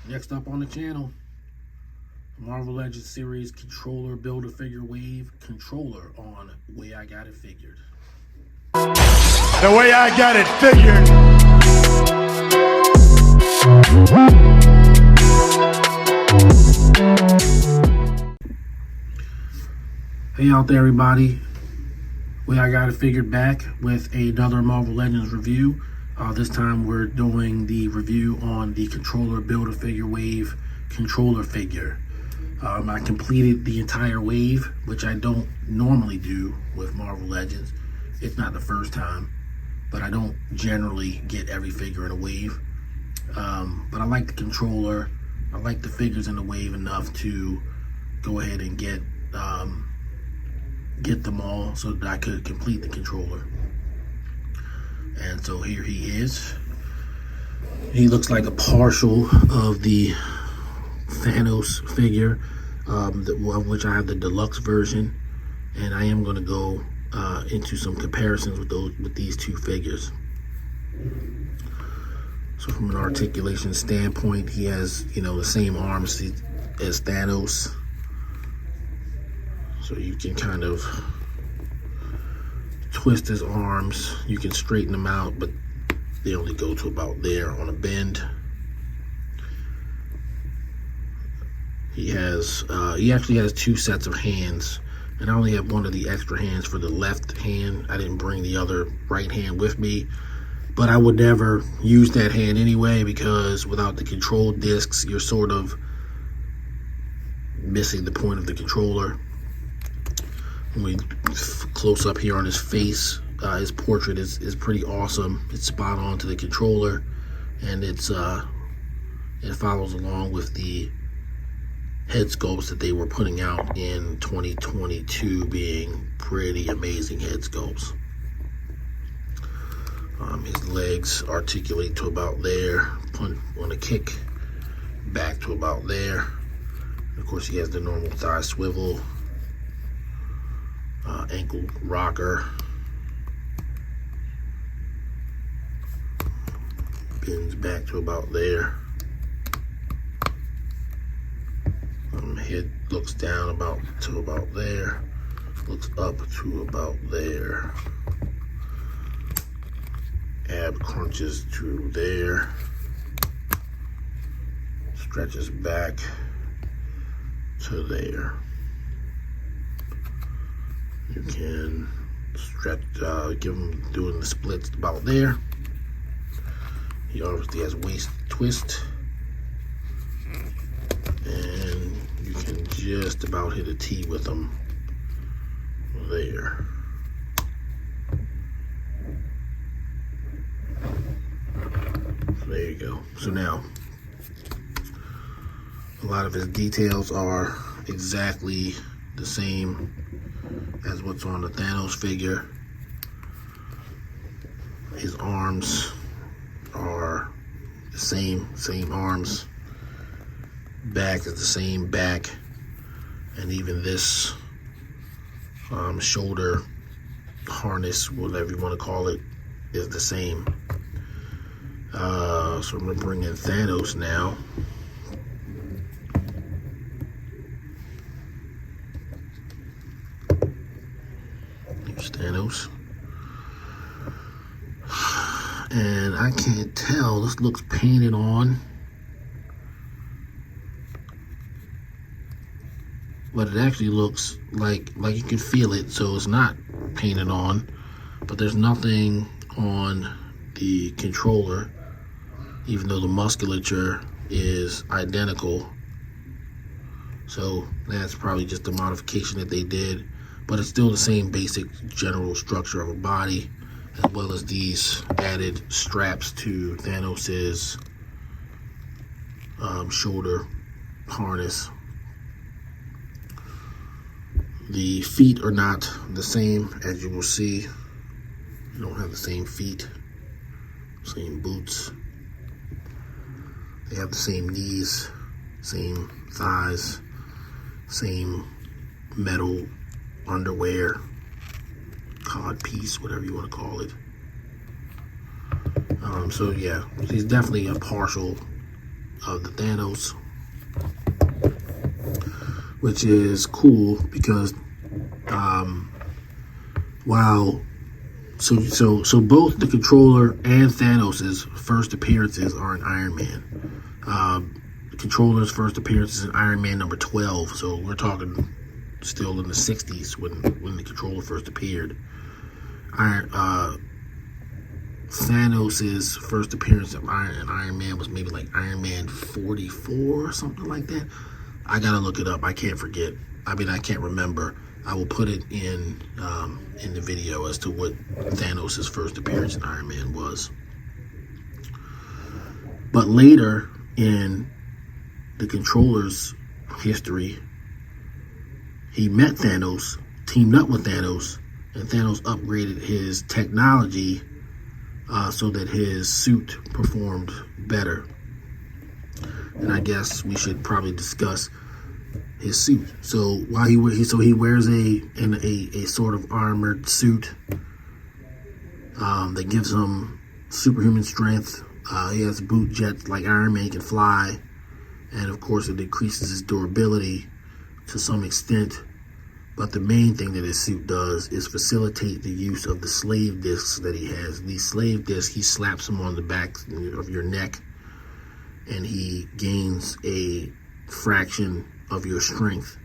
Next up on the channel, Marvel Legends series controller Build-A-Figure Wave controller on Way I Got It Figured. The way I got it figured. Hey out there, everybody. Way I Got It Figured back with another Marvel Legends review. This time we're doing the review on the controller Build-A-Figure Wave controller figure. I completed the entire wave, which I don't normally do with Marvel Legends. It's not the first time, but I don't generally get every figure in a wave. But I like the controller. I like the figures in the wave enough to go ahead and get them all so that I could complete the controller. And so here he is. He looks like a partial of the Thanos figure, of which I have the deluxe version, and I am going to go into some comparisons with these two figures. So from an articulation standpoint, he has, the same arms as Thanos. So you can kind of twist his arms. You can straighten them out, but they only go to about there on a bend. He actually has two sets of hands, and I only have one of the extra hands for the left hand. I didn't bring the other right hand with me, but I would never use that hand anyway, because without the control discs, you're sort of missing the point of the controller. When we close up here on his face, his portrait is pretty awesome. It's spot on to the controller, and it follows along with the head sculpts that they were putting out in 2022, being pretty amazing head sculpts. His legs articulate to about there, on a kick, back to about there. And of course, he has the normal thigh swivel, ankle rocker, bends back to about there. Head looks down to about there, looks up to about there. Ab crunches to there, stretches back to there. You can stretch, give him doing the splits about there. He obviously has waist twist, and you can just about hit a T with him there. So there you go. So now, a lot of his details are exactly the same as what's on the Thanos figure. His arms are the same arms. Back is the same back, and even this shoulder harness, whatever you want to call it, is the same. So I'm gonna bring in Thanos now. Here's Thanos. And I can't tell, this looks painted on, but it actually looks like you can feel it, so it's not painted on. But there's nothing on the controller, even though the musculature is identical. So that's probably just a modification that they did, but it's still the same basic general structure of a body, as well as these added straps to Thanos's shoulder harness. The feet are not the same, as you will see. You don't have the same feet, same boots. They have the same knees, same thighs, same metal underwear, cod piece, whatever you want to call it. So yeah, he's definitely a partial of the Thanos, which is cool because while so both the controller and Thanos' first appearances are in Iron Man. The controller's first appearance is in Iron Man number 12, so we're talking still in the 60s when the controller first appeared. Thanos' first appearance in Iron Man was maybe like Iron Man 44 or something like that. I gotta look it up. I can't forget. I mean, I can't remember. I will put it in the video as to what Thanos' first appearance in Iron Man was. But later in the controller's history, he met Thanos, teamed up with Thanos, and Thanos upgraded his technology so that his suit performed better. And I guess we should probably discuss his suit. So while he wears a sort of armored suit that gives him superhuman strength. He has boot jets like Iron Man, can fly, and of course it decreases his durability to some extent. But the main thing that his suit does is facilitate the use of the slave discs that he has. These slave discs, he slaps them on the back of your neck, and he gains a fraction of your strength.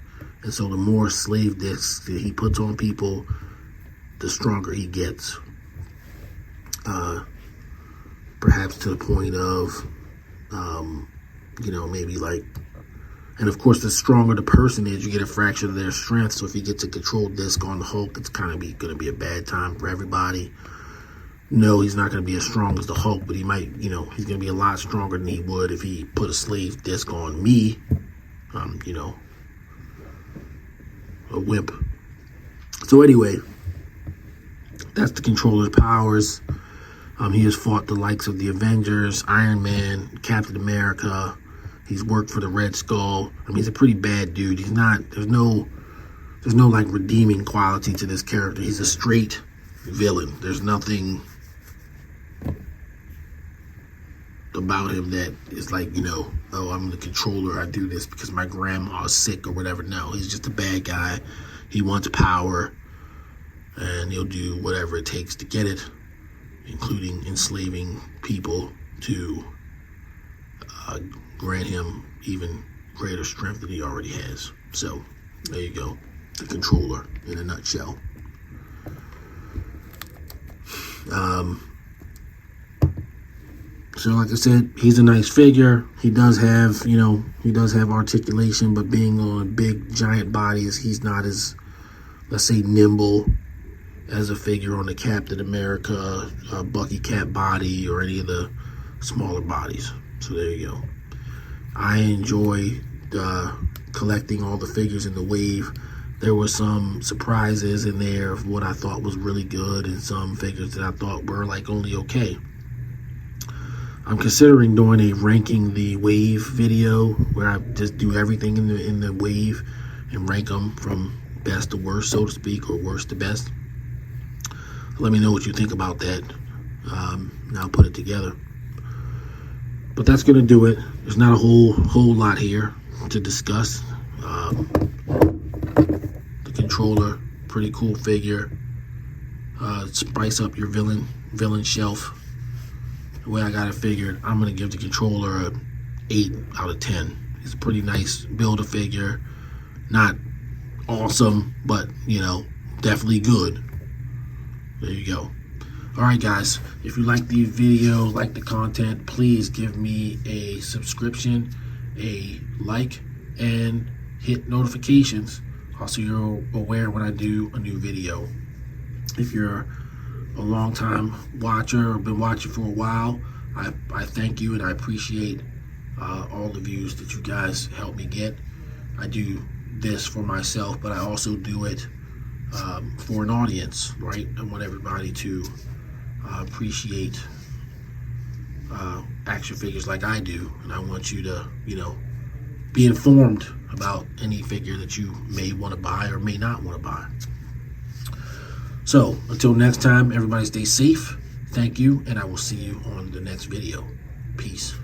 And so the more slave discs that he puts on people, the stronger he gets. Perhaps to the point of, maybe like, and of course, the stronger the person is, you get a fraction of their strength. So if he gets a control disc on the Hulk, it's kind of going to be a bad time for everybody. No, he's not going to be as strong as the Hulk, but he might, he's going to be a lot stronger than he would if he put a slave disc on me. A wimp. So anyway, that's the controller's powers. He has fought the likes of the Avengers, Iron Man, Captain America. He's worked for the Red Skull. I mean, he's a pretty bad dude. He's not, there's no like redeeming quality to this character. He's a straight villain. There's nothing about him that is like, oh, I'm the controller, I do this because my grandma's sick or whatever. No, he's just a bad guy. He wants power, and he'll do whatever it takes to get it, including enslaving people to grant him even greater strength than he already has. So there you go, the controller in a nutshell. So like I said, he's a nice figure. He does have, articulation, but being on big giant bodies, he's not as, let's say, nimble as a figure on the Captain America, Bucky Cap body, or any of the smaller bodies. So there you go. I enjoy collecting all the figures in the wave. There were some surprises in there of what I thought was really good, and some figures that I thought were like only okay. I'm considering doing a ranking the wave video where I just do everything in the wave and rank them from best to worst, so to speak, or worst to best. Let me know what you think about that, and I'll put it together. But that's gonna do it. There's not a whole lot here to discuss. The controller, pretty cool figure. Spice up your villain shelf. The way I got it figured, I'm gonna give the controller a 8 out of 10. It's a pretty nice build-a-figure. Not awesome, but definitely good. There you go. All right, guys, if you like the video, like the content, please give me a subscription, a like, and hit notifications so you're aware when I do a new video. If you're a long time watcher or been watching for a while, I thank you and I appreciate all the views that you guys help me get. I do this for myself, but I also do it for an audience, right? I want everybody to appreciate action figures like I do, and I want you to, be informed about any figure that you may want to buy or may not want to buy. So until next time, everybody stay safe. Thank you, and I will see you on the next video. Peace.